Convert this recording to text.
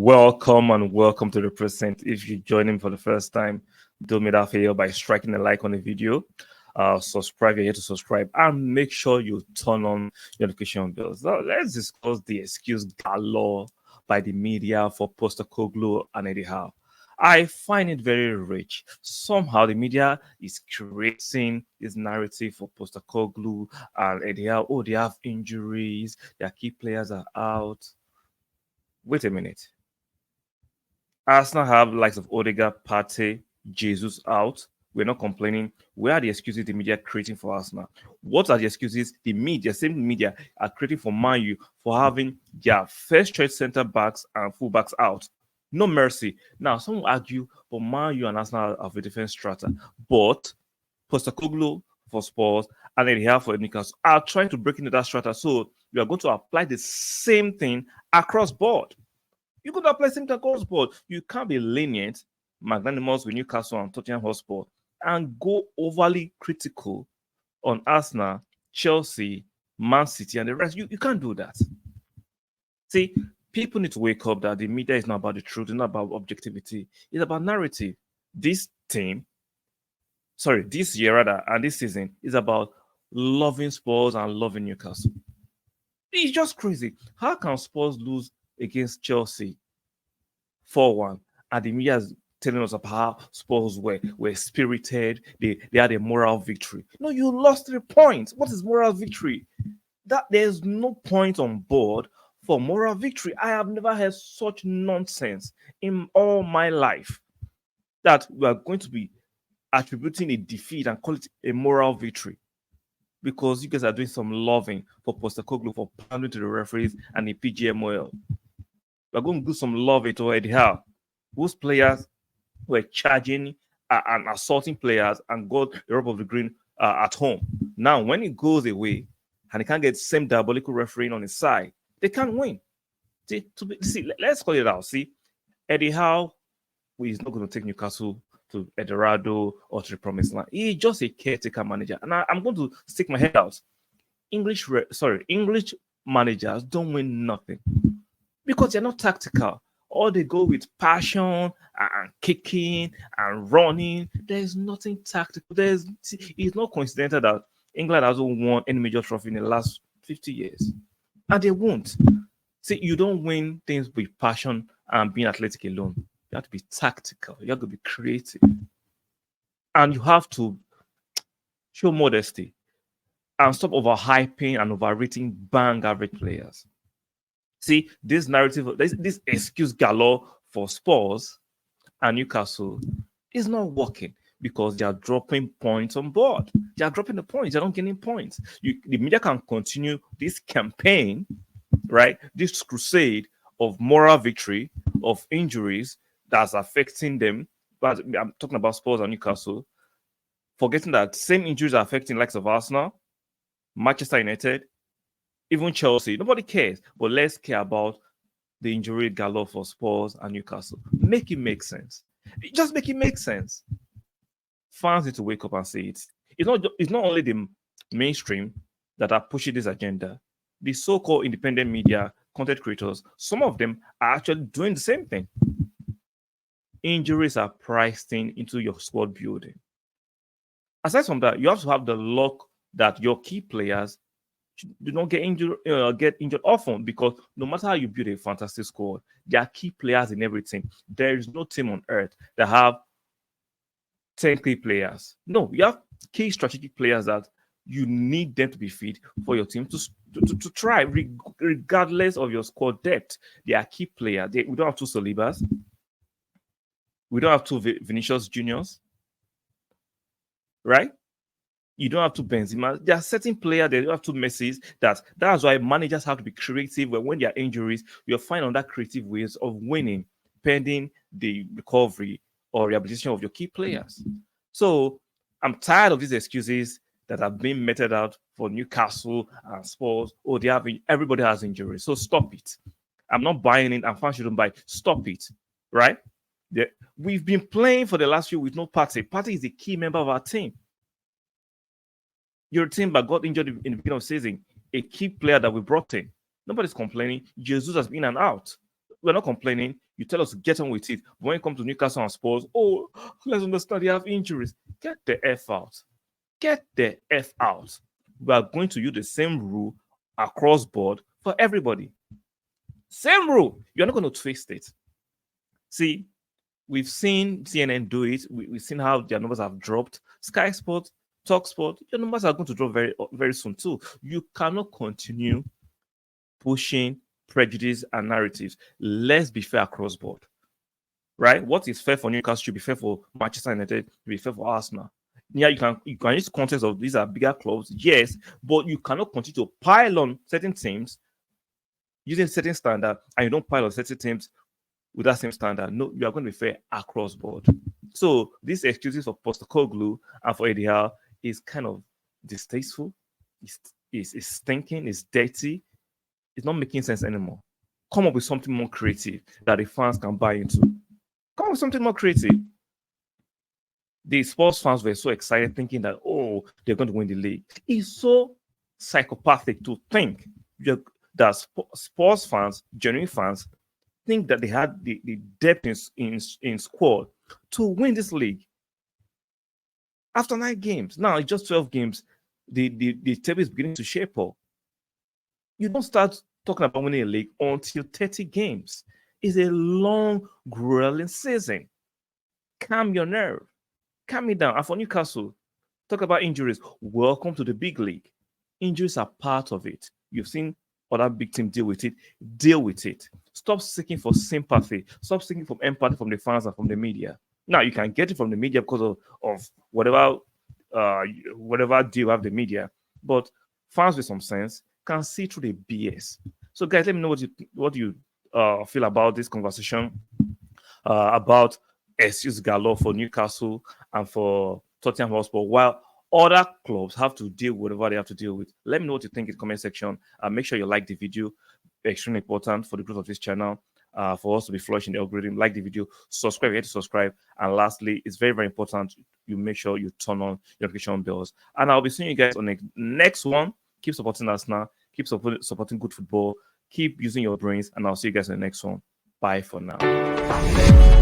Welcome and welcome to the present. If you join in for the first time, do me that favor by striking a like on the video. Subscribe, you're here to subscribe, and make sure you turn on your notification bells. Now, let's discuss the excuse galore by the media for Postecoglou and Eddie Howe. I find it very rich. Somehow the media is creating this narrative for Postecoglou and Eddie Howe. Oh, they have injuries, their key players are out. Wait a minute. Arsenal have likes of Odegaard, Partey, Jesus out. We're not complaining. Where are the excuses the media creating for Arsenal? What are the excuses the media, same media, are creating for Man U for having their first choice centre backs and full backs out? No mercy. Now, some will argue, but Man U and Arsenal have a different strata. But Postecoglou for Spurs and Eddie Howe for Newcastle are trying to break into that strata. So we are going to apply the same thing across board. You could apply same thing across board. You can't be lenient, magnanimous with Newcastle and Tottenham Hotspur, and go overly critical on Arsenal, Chelsea, Man City, and the rest. You can't do that. See, people need to wake up that the media is not about the truth, it's not about objectivity, it's about narrative. This year rather, and this season is about loving Spurs and loving Newcastle. It's just crazy. How can Spurs lose against Chelsea 4-1 and the media is telling us about how Spurs were spirited, they had a moral victory? No, you lost 3 points. What is moral victory? That there's no point on board for moral victory. I have never heard such nonsense in all my life that we are going to be attributing a defeat and call it a moral victory because you guys are doing some loving for Postecoglou for pounding to the referees and the PGMOL. We're going to do some loving to Eddie Howe, whose players were charging and assaulting players and got the rub of the green at home. Now, when it goes away and they can't get the same diabolical refereeing on his side, they can't win. See, let's call it out. See, Eddie Howe is not going to take Newcastle to Eldorado or to the promised land. He's just a caretaker manager. And I'm going to stick my head out. English managers don't win nothing because they're not tactical. Or they go with passion and kicking and running. There's nothing tactical. It's not coincidental that England hasn't won any major trophy in the last 50 years. And they won't. See, you don't win things with passion and being athletic alone. You have to be tactical. You have to be creative. And you have to show modesty and stop overhyping and overrating bang average players. See, this narrative, this excuse galore for Spurs and Newcastle is not working because they are dropping points on board. They are dropping the points. They're not getting points. The media can continue this campaign, right? This crusade of moral victory, of injuries that's affecting them. But I'm talking about Spurs and Newcastle, forgetting that same injuries are affecting likes of Arsenal, Manchester United, even Chelsea. Nobody cares, but let's care about the injury galore for Spurs and Newcastle. Make it make sense. Just make it make sense. Fans need to wake up and see it. It's not only the mainstream that are pushing this agenda. The so-called independent media, content creators, some of them are actually doing the same thing. Injuries are priced into your squad building. Aside from that, you have to have the luck that your key players do not get injured often, because no matter how you build a fantastic squad, there are key players in every team. There is no team on earth that have 10 key players. No, you have key strategic players that you need them to be fit for your team to try, regardless of your squad depth. They are key players. We don't have 2 Salibas. We don't have 2 Vinicius Juniors, right? You don't have 2 Benzema. There are certain players, they don't have 2 Messis. That's why managers have to be creative. When there are injuries, you'll find other creative ways of winning, pending the recovery or rehabilitation of your key players. So I'm tired of these excuses that have been meted out for Newcastle and Spurs. Oh, everybody has injuries. So stop it. I'm not buying it, and fans shouldn't buy it. Stop it, right? We've been playing for the last year with no Partey. Partey is a key member of our team. Your team that got injured in the beginning of the season, a key player that we brought in. Nobody's complaining. Jesus has been in and out. We're not complaining. You tell us to get on with it. But when it comes to Newcastle and Spurs, oh, let's understand they have injuries. Get the F out. Get the F out. We are going to use the same rule across board for everybody. Same rule. You're not going to twist it. See, we've seen CNN do it. We've seen how their numbers have dropped. Sky Sports, Talk Sport, your numbers are going to drop very, very soon too. You cannot continue pushing prejudice and narratives. Let's be fair across board, right? What is fair for Newcastle should be fair for Manchester United, should be fair for Arsenal. Yeah, you can use the context of these are bigger clubs, yes, but you cannot continue to pile on certain teams using certain standard, and you don't pile on certain teams with that same standard. No, you are going to be fair across board. So these excuses for Postecoglou and for Eddie Howe is kind of distasteful. It's stinking. It's dirty. It's not making sense anymore. Come up with something more creative that the fans can buy into. Come up with something more creative. The Spurs fans were so excited thinking that, oh, they're going to win the league. It's so psychopathic to think that Spurs fans, genuine fans, think that they had the depth in squad to win this league. After 9 games, now it's just 12 games, the table is beginning to shape up. You don't start talking about winning a league until 30 games. It's a long, grueling season. Calm your nerve. Calm me down. And for Newcastle, talk about injuries. Welcome to the big league. Injuries are part of it. You've seen other big teams deal with it. Deal with it. Stop seeking for sympathy. Stop seeking for empathy from the fans and from the media. Now, you can get it from the media because of whatever deal you have the media. But fans with some sense can see through the BS. So, guys, let me know what you feel about this conversation about excuse galore for Newcastle and for Tottenham Hotspur, while other clubs have to deal with whatever they have to deal with. Let me know what you think in the comment section. Make sure you like the video. Extremely important for the growth of this channel, for us to be flourishing the algorithm. Like the video, subscribe if you hate to subscribe. And lastly, it's very, very important you make sure you turn on your notification bells. And I'll be seeing you guys on the next one. Keep supporting us now. Keep supporting good football. Keep using your brains. And I'll see you guys in the next one. Bye for now.